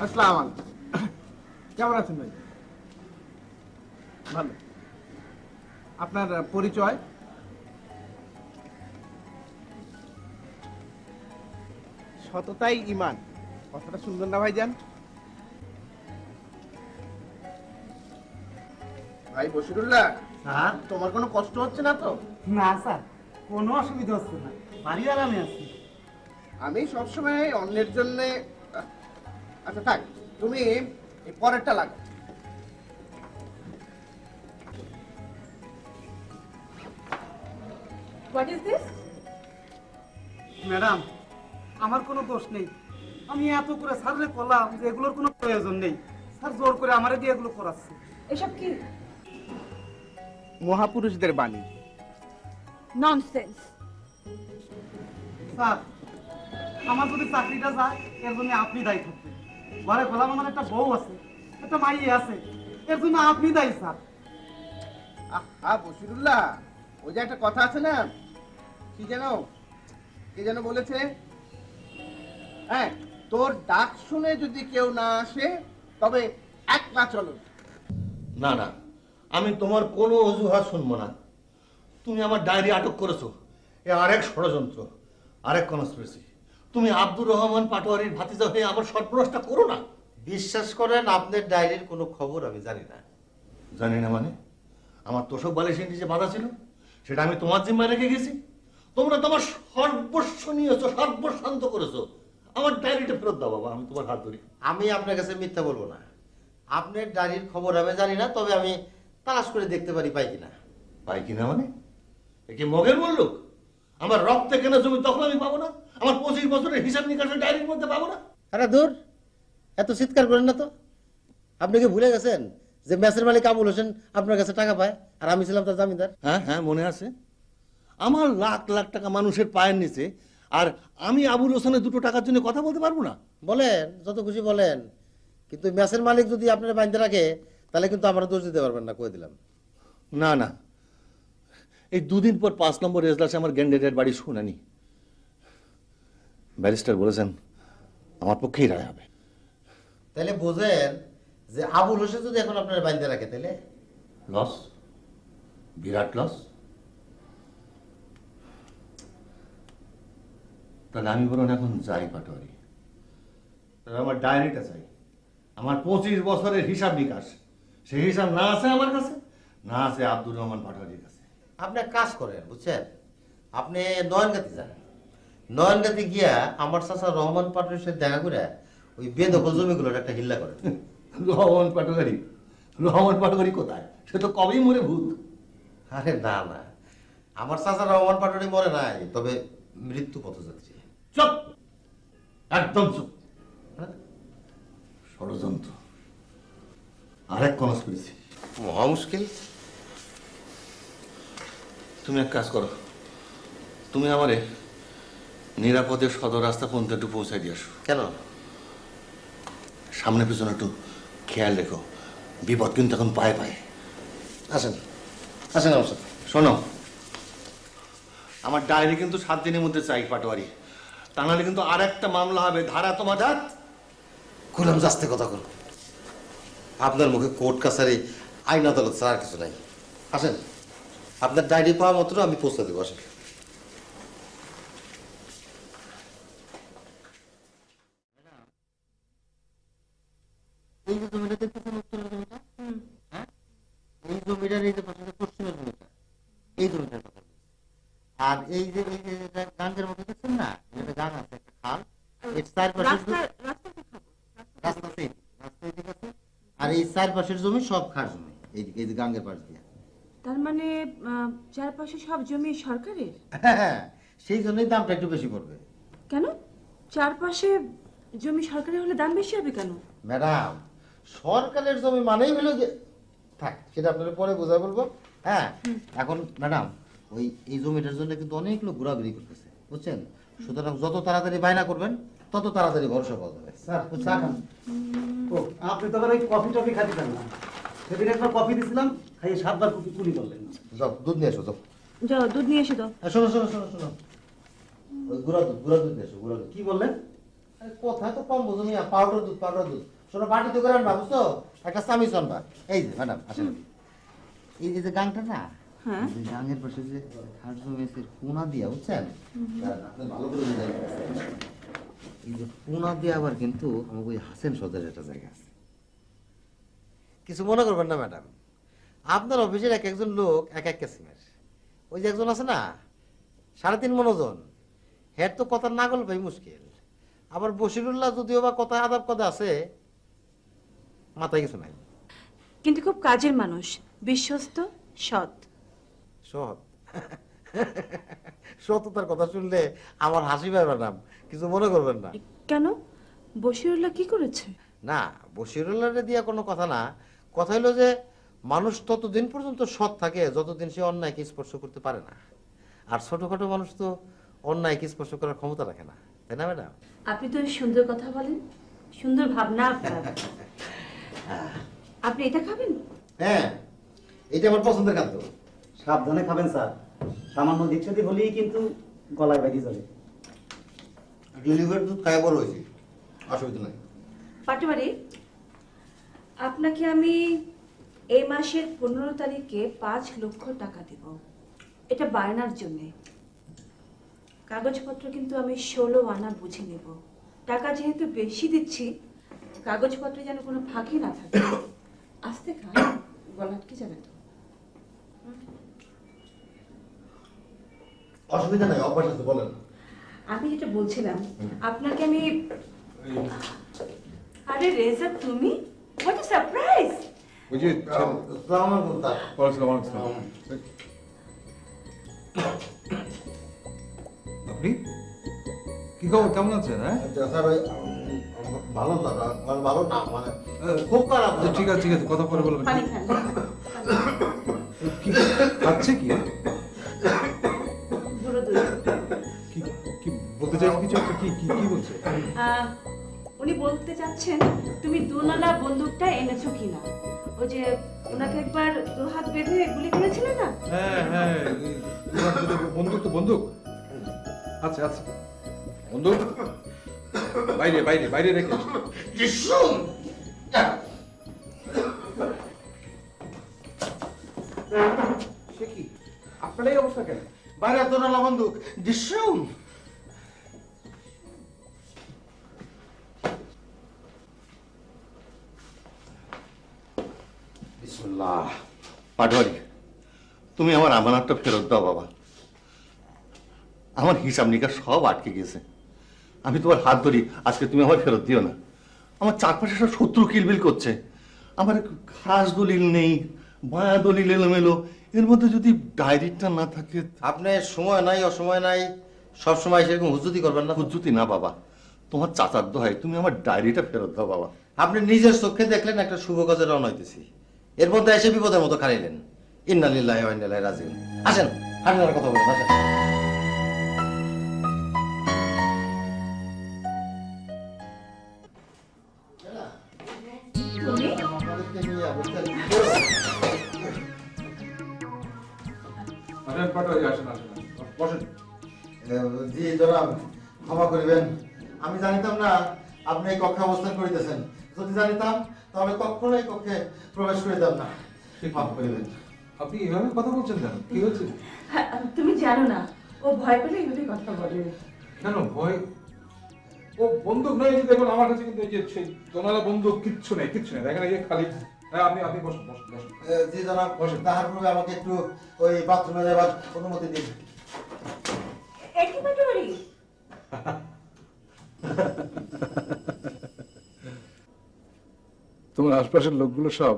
আসসালামু আলাইকুম। কেমন আছেন ভাই? ভালো। আপনার পরিচয়? সততাই ঈমান, কথাটা সুন্দর না ভাইজান? ভাই বশিরুল্লাহ, স্যার? তোমার কোনো কষ্ট হচ্ছে না তো? না স্যার, কোনো অসুবিধা হচ্ছে না, বাড়ি আরামে আছি। আমি সবসময় অন্যের জন্য। আচ্ছা থাক, তুমি এই পরেরটা লাগো। What is this? ম্যাডাম, আমার কোনো দোষ নেই। আমি এত করে স্যাররে বললাম যে এগুলোর কোনো প্রয়োজন নেই, স্যার জোর করে আমারে দিয়ে এগুলো করাচ্ছে। এসব কি মহাপুরুষদের বাণী। ননসেন্স? স্যার, আমার যদি চাকরিটা যায় এর জন্য আপনি দায়ী থাকবেন। ঘরে বললাম আমার একটা বউ আছে, একটা মাইয়ে আছে, এর জন্য আপনি দায়ী স্যার। হ্যাঁ বশিরুল্লাহ, ওই যে একটা কথা আছে না, কি যেন বলেছে, হ্যাঁ, তোর ডাক শুনে যদি কেউ না আসে তবে একলা চলো। না না, আমি তোমার কোনো অজুহাত শুনবো না। তুমি আমার ডায়েরি আটক করেছো, এ আরেক ষড়যন্ত্র, আরেক কনস্পিরেসি। তুমি আব্দুর রহমান পাটোয়ারির ভাতিজা হয়ে আমার সর্বনাশটা করো না। বিশ্বাস করেন, আপনার ডায়েরির কোনো খবর আমি জানি না। জানি না মানে? আমার তোষক বালিশের নিচে বাঁধা ছিল, সেটা আমি তোমার জিম্মায় রেখে গেছি? তোমরা তোমার সর্বস্ব নিয়েছো, সর্বশান্ত করেছো। আমার ডায়েরিটা ফেরত দাও বাবা, আমি তোমার হাত ধরি। আমি আপনার কাছে মিথ্যা বলবো না। আপনার ডায়েরির খবর আমি জানি না, তবে আমি তালাশ করে দেখতে পারি পাই কিনা। পাই কিনা মানে? এ কি মগের মূল্য? আমার রক্তে কেনা জমি তখন আমি পাবো না? আমার 25 বছরের হিসাব নিকাশের ডায়েরির মধ্যে পাবো না? আরে দূর, এত চিৎকার করেন না তো। আপনি কি ভুলে গেছেন যে মেসের মালিক আবুল হোসেন আপনার কাছে টাকা পায় আর আমি ছিলাম তার জামিনদার? হ্যাঁ হ্যাঁ, মনে আছে। আমার লাখ লাখ টাকা মানুষের পায়ের নিচে, আর আমি আবুল হোসেনের 2 টাকার জন্য কথা বলতে পারবো না? বলেন, যত খুশি বলেন, কিন্তু মেসের মালিক যদি আপনার বাইন্ধে রাখে তাহলে কিন্তু আমরা দোষ দিতে পারবেন না, কয়ে দিলাম। না না, এই 2 দিন পর 5 নম্বর এজলাসে আমার ক্যান্ডিডেট বাড়ি শুনানি। ব্যারিস্টার বলেছেন আমার পক্ষেই রায় হবে। তাহলে বোঝেন যে আবুল হোসেন যদি এখন আপনার বাইন্ধে রাখে তাহলে লস, বিরাট লস। তাহলে আমি বরং এখন যাই পাটোয়ারি। তাহলে আমার ডায়েরিটা চাই, আমার 25 বছরের হিসাব নিকাশ। সেই হিসাব না আছে আমার কাছে, না আছে আব্দুর রহমান পাটোয়ারির কাছে। আপনি এক কাজ করেন, বুঝছেন, আপনি নয়নগাতি যান। নয়নগাতি গিয়া আমার চাচা রহমান পাটোয়ারির সাথে দেখা করে ওই বেদখল জমিগুলোর একটা হিল্লা করেন। রহমান পাটোয়ারি? রহমান পাটোয়ারি কোথায়? সে তো কবেই মরে ভূত। আরে না না, আমার চাচা রহমান পাটোয়ারি মরে নাই, তবে মৃত্যু পথ যাচ্ছে। চুপ, একদম চুপ। ষড়যন্ত্র, আরেক কনস্পিরেসি। মহা মুশকিল। তুমি এক কাজ করো, তুমি আমারে নিরাপদে সদর রাস্তা পর্যন্ত একটু পৌঁছাই দিয়ে আসো। কেন? সামনে পিছনে একটু খেয়াল রেখো, বিপদ কিন্তু এখন পায়ে পায়ে। আসেন, আসেন আমার সাথে। শোনো, আমার ডায়েরি কিন্তু 7 দিনের মধ্যে চাই পাটোয়ারি, তা নাহলে কিন্তু আর একটা মামলা হবে। ধারা তোমার হাত। খুলাম জাস্তে কথা করুন, আপনার মুখে কোর্ট কাছারি আইন আদালত ছাড়া আর কিছু নাই। আসেন, আপনার ডায়েরি পাওয়া মাত্র আমি পৌঁছে দেবো। আসেন। এই যে জমিটা দেখতেছেন, উত্তরের জমিটা, হ্যাঁ, এই জমিটার এই যে পাশে পশ্চিমের জমিটা, এই জমিটার কথা বলছি। আর এই যে গাঙ্গের মধ্যে দেখছেন না, এটা গাং আছে, একটা খাল, এর চারপাশে রাস্তা এদিকে আছে, আর এই চারপাশের জমি সব খাস জমি, এইদিকে এই যে গাঙ্গের পাশ দিয়ে। তার মানে চারপাশে সব জমি সরকারের? হ্যাঁ, সেই জন্যই দামটা একটু বেশি পড়বে। কেন চারপাশে জমি সরকারি হলে দাম বেশি হবে কেন? ম্যাডাম, সরকারের জমি মানেই হলো যে, থাক সেটা আপনারা পরে বোঝা বলবো। হ্যাঁ, এখন ম্যাডাম ওই এই জমিটার জন্য কিন্তু অনেক লোক ঘোরাঘুরি করতেছে, বুঝছেন। সুতরাং যত তাড়াতাড়ি বায়না করবেন তত তাড়াতাড়ি ভরসা পাওয়া যাবে। স্যার চা খান। ও, আপনি তো আবার ওই কফি টফি খাতে চান না। সেদিন একবার কফি দিছিলাম, খাইয়ে 7বার কফি কুলি করলেন। যাও দুধ নিয়ে এসো, যাও। যাও দুধ নিয়ে এসে দাও। শোনো শোনো শোনো শোনো, ওই গুঁড়া দুধ নিয়ে এসো, গুঁড়া দুধ। কি বললেন? আরে কোথায় তো কম বোঝো মিয়া, পাউডার দুধ। শোনো, বাটি তো করে আনবা, বুঝছো, একটা চামিচ আনবা। এই যে ম্যাডাম আসেন, এই যে গাংটা না, হ্যাঁ, এই গাঙের পাশে যে খাস জমির কোনা দিয়া, বুঝছেন, আপনি ভালো করে বুঝাই। এই যে কোনা দিয়ে আবার কিন্তু আমাকে ওই হাসেন সদের একটা জায়গা আছে। কিছু মনে করবেন না ম্যাডাম, আপনার অফিসের এক একজন লোক এক এক কিসিমের। ওই যে একজন আছে না 3.5 মণ ওজন, হের তো কথা না গল ভাই মুশকিল। আবার বশিরুল্লাহ যদিও বা কথা আদাব কথা আছে, মাথায় কিছু নাই। কিন্তু খুব কাজের মানুষ, বিশ্বস্ত, সৎ। সৎ? সততার কথা শুনলে আমার হাসি পায় ম্যাডাম, কিছু মনে করবেন না। কেন, বশিরুল্লাহ কি করেছে? না, বশিরুল্লাহরে দিয়া কোনো কথা না, কথা হলো যে মানুষ ততদিন পর্যন্ত সৎ থাকে যতদিন সে অন্যায়কে স্পর্শ করতে পারে না। আর ছোটখাটো মানুষ তো অন্যায়কে স্পর্শ করার ক্ষমতা রাখে না, তাই না ম্যাডাম? আপনি তো সুন্দর কথা বলেন, সুন্দর ভাবনা আপনার। আপনি এটা খাবেন? হ্যাঁ, এটা আমার পছন্দের খাদ্য। সাবধানে খাবেন স্যার, সামান্য দিচ্ছাদি হলেই কিন্তু গলায় বাজি যাবে। ডেলিভারি দুধ খায় বড় হয়েছি, অসুবিধা নাই। পাটোয়ারি, আপনাকে আমি এই মাসের 15 তারিখে 5 লক্ষ টাকা দেব, এটা বায়নার জন্যে। কাগজপত্র কিন্তু আমি 16 আনা বুঝে নেব। টাকা যেহেতু বেশি দিচ্ছি, কাগজপত্রে যেন কোনো ফাঁকি না থাকে। আস্তে খান, গলা আটকে যাবে তো। অসুবিধা নাই, অভ্যাস আছে, বলেন। আমি যেটা বলছিলাম আপনাকে আমি আরে রেজা তুমি হোয়াট আ সারপ্রাইজ ওই যে আসসালামু আলাইকুম স্যার। আপনি কি খবর, কেমন আছেন? হ্যাঁ স্যার ওই ভালো স্যার, মানে ভালো না, মানে খুব খারাপ। ঠিক আছে ঠিক আছে, কথা পরে বলবেন। পানি খান কি খাচ্ছে কি? গুঁড়ো দুধ কি কি বলতে চাইছে কিছু একটা? কি কি কি বলছে? উনি বলতে চাচ্ছেন তুমি দুনালা বন্দুকটা এনেছো কিনা। ওই যে ওনাকে একবার দু হাত বেঁধে গুলি করেছিলে না। হ্যাঁ হ্যাঁ, বন্দুক তো বন্দুক। আচ্ছা আচ্ছা, বন্দুক বাইরে বাইরে বাইরে রেখে এসেছি। সে কি আপনার এই অবস্থা কেন? বাইরে তো না বন্দুক দৃশ্যম। বিসমিল্লাহ। পাটোয়ারি, তুমি আমার আমানতটা ফেরত দাও বাবা। আমার হিসাব নিকাশ সব আটকে গেছে। আমি তোমার হাত ধরি, আজকে তুমি আমার ফেরত দিও না। আমার চারপাশে সব শত্রু কিলবিল করছে। আমার খাস দলিল নেই, মায়া দলিল এলোমেলো। এর মধ্যে যদি ডায়েরিটা না থাকে। আপনি সময় নাই অসময় নাই, সব সময় সেরকম হুজুতি করবেন না। হুজ্জুতি না বাবা, তোমার চাচার দোহাই, তুমি আমার ডায়েরিটা ফেরত দাও বাবা। আপনি নিজের চোখে দেখলেন একটা শুভ কাজে রওনা হইতেছি, এর মধ্যে এসে বিপদের মতো খাড়াইলেন। ইন্না লিল্লাহি ওয়া ইন্না ইলাইহি রাজিউন। আসেন হান্নার কথা বলেন, আসেন। আসেন পাটোয়ারি, আসেন আসেন, বসেন। জি জনাব, ক্ষমা করিবেন, আমি জানিতাম না আপনি এই কক্ষে অবস্থান করিতেছেন। যদি জানিতাম তাহলে কখনোই কক্ষে প্রবেশ করিতাম না। মাফ করিবেন। আপনি এভাবে কথা বলছেন কেন? কি হচ্ছে? তুমি জানো না ও ভয় পেলে এইভাবে কথা বলে। কেন ভয়? ও বন্দুক নয়, এই যে দেখুন আমার কাছে কিন্তু এই যে সেই দোনালা বন্দুক কিচ্ছু নেই, কিচ্ছু নেই, দেখেন এই যে খালি। হ্যাঁ, আপনি আপনি বসুন বসুন বসুন। জি জনাব, তাহার পূর্বে আমাকে একটু ওই বাথরুমে যাবার অনুমতি দিন। একই পাটোয়ারি তোমার আশপাশের লোকগুলো সব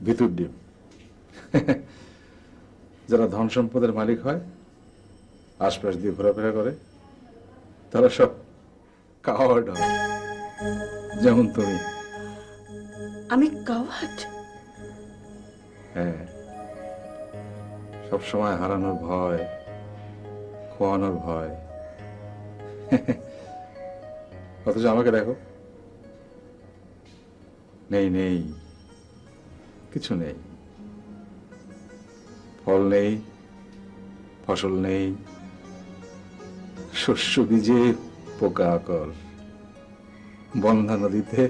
ভিতর ডিম। যারা ধন সম্পদের মালিক হয়, আশপাশ দিয়ে ঘোরাফেরা করে, তারা সব কাওয়ার্ড হয়, যেমন তুমি। আমি কাওয়ার্ড? হ্যাঁ, সব সময় হারানোর ভয়, খোয়ানোর ভয়। অথচ আমাকে দেখো, নেই নেই, কিছু নেই, ফল নেই, ফসল নেই, শস্য বীজে পোকা আকর, বন্ধা নদীতে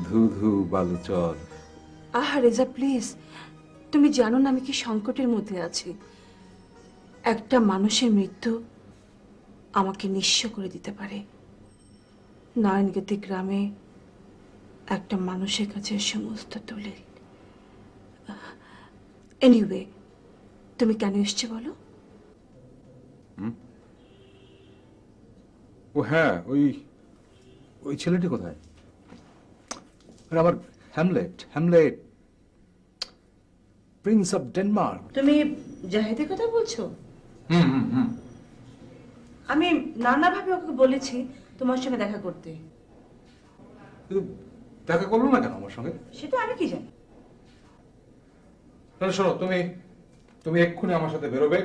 ধু ধু বালুচর। আহা রেজা প্লিজ, তুমি জানো না আমি কি সংকটের মধ্যে আছি। একটা মানুষের মৃত্যু আমাকে নিঃস্ব করে দিতে পারে। নারায়ণগতি গ্রামে একটা মানুষের কাছে সমস্ত দলিল। এনিওয়ে, তুমি কেন এসছো বলো? ও হ্যাঁ, ওই ওই ছেলেটি কোথায়? আরে আমার Hamlet, Hamlet, Prince of Denmark. তুমি জাহেদের কথা বলছো? আমি নানাভাবে ওকে বলেছি তোমার সঙ্গে দেখা করতে। কিন্তু দেখা করলো না কেন আমার সঙ্গে? সেটা আমি কি জানি। তাহলে শোনো, তুমি তুমি এক্ষুনি আমার সাথে বেরোবে।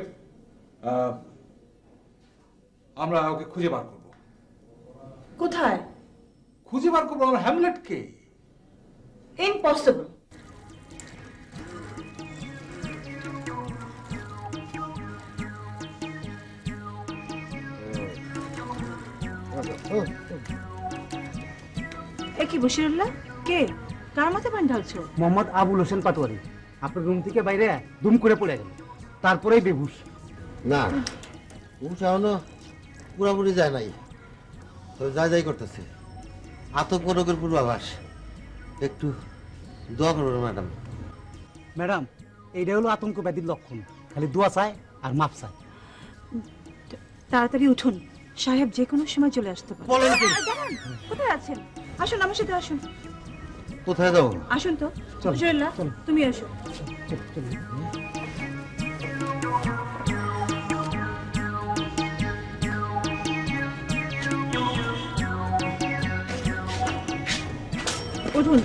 আমরা ওকে খুঁজে বার করবো। কোথায়? খুঁজে বার করবো আমার হ্যামলেটকে। ইম্পসিবল। এ কি বশিরুল্লাহ? কে? কার মাথায় পানি ঢালছো? মোহাম্মদ আবুল হোসেন পাটোয়ারি আপনার রুম থেকে বাইরে দুম করে পড়ে গেল, তারপরেই বেহুশ। না, উঠে এখনো পুরাপুরি যায় নাই, তো যাই করতেছে। আতঙ্ক রোগের পূর্বাভাস। একটু দোয়া করবেন ম্যাডাম। ম্যাডাম, এইটা হলো আতঙ্ক ব্যাধির লক্ষণ, খালি দোয়া চায় আর মাপ চায়। তাড়াতাড়ি উঠুন, সাহেব যে কোনো সময় চলে আসতে পারে। বলেন কি? দাঁড়ান, কোথায় আছেন? আসুন আমার সাথে আসুন। কোথায় যাবো? আসুন তো হুজুরুল্লাহ, তুমি আসো। উঠুন।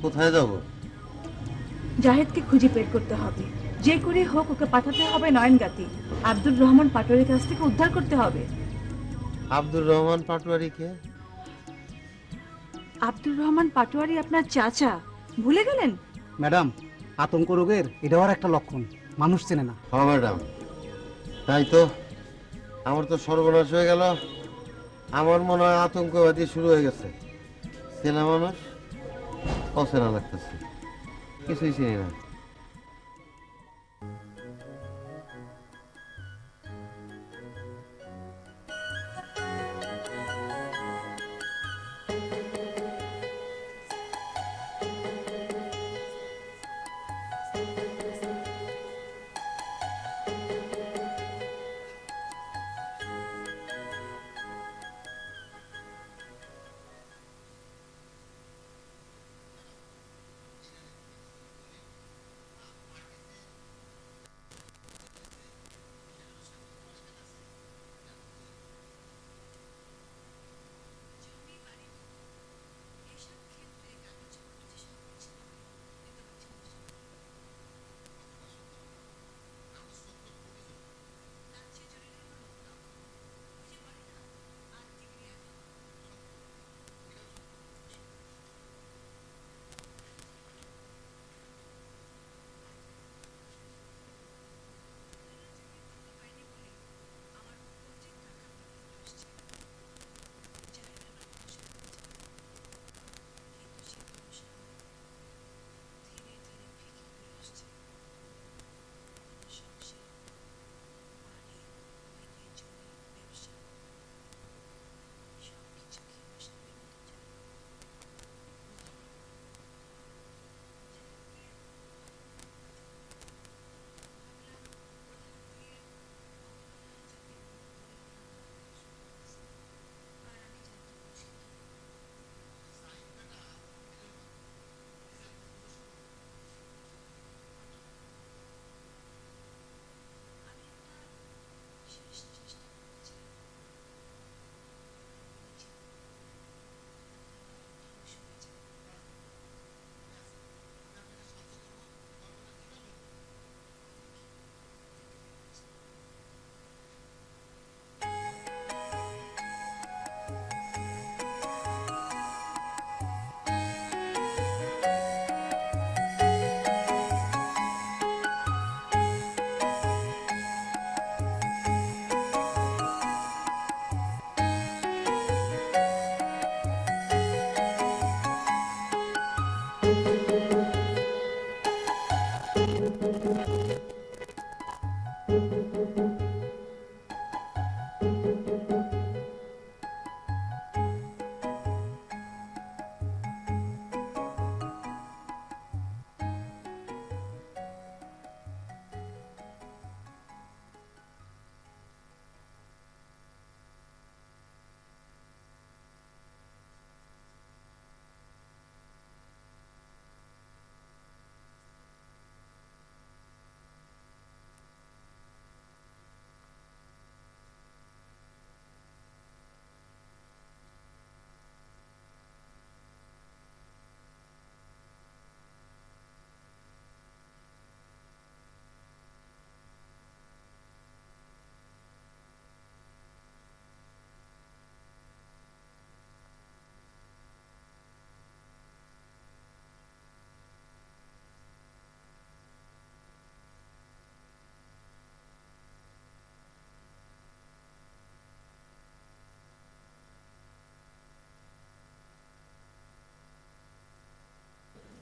কোথায় যাবো? জাহেদকে খুঁজে বের করতে হবে, যে করে হোক ওকে পাঠাতে হবে নয়নগাতি। আব্দুর রহমান পাটোয়ারির কাছ থেকে উদ্ধার করতে হবে। আব্দুর রহমান পাটোয়ারি কে? আব্দুর রহমান পাটোয়ারি আপনার চাচা, ভুলে গেলেন? ম্যাডাম, আতঙ্ক রোগের এটাও একটা লক্ষণ, মানুষ চেনে না। হ্যাঁ ম্যাডাম, তাই তো। আমার তো সর্বনাশ হয়ে গেল। আমার মনে হয় আতঙ্কবাদী শুরু হয়ে গেছে। চেনা মানুষ অচেনা লাগতেছে, কিছুই চিনি না।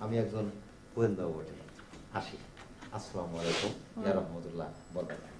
আমি একজন গোয়েন্দা বটে। আসি। আসসালামু আলাইকুম ইয়া রাহমাতুল্লাহ, বরকাতুহু।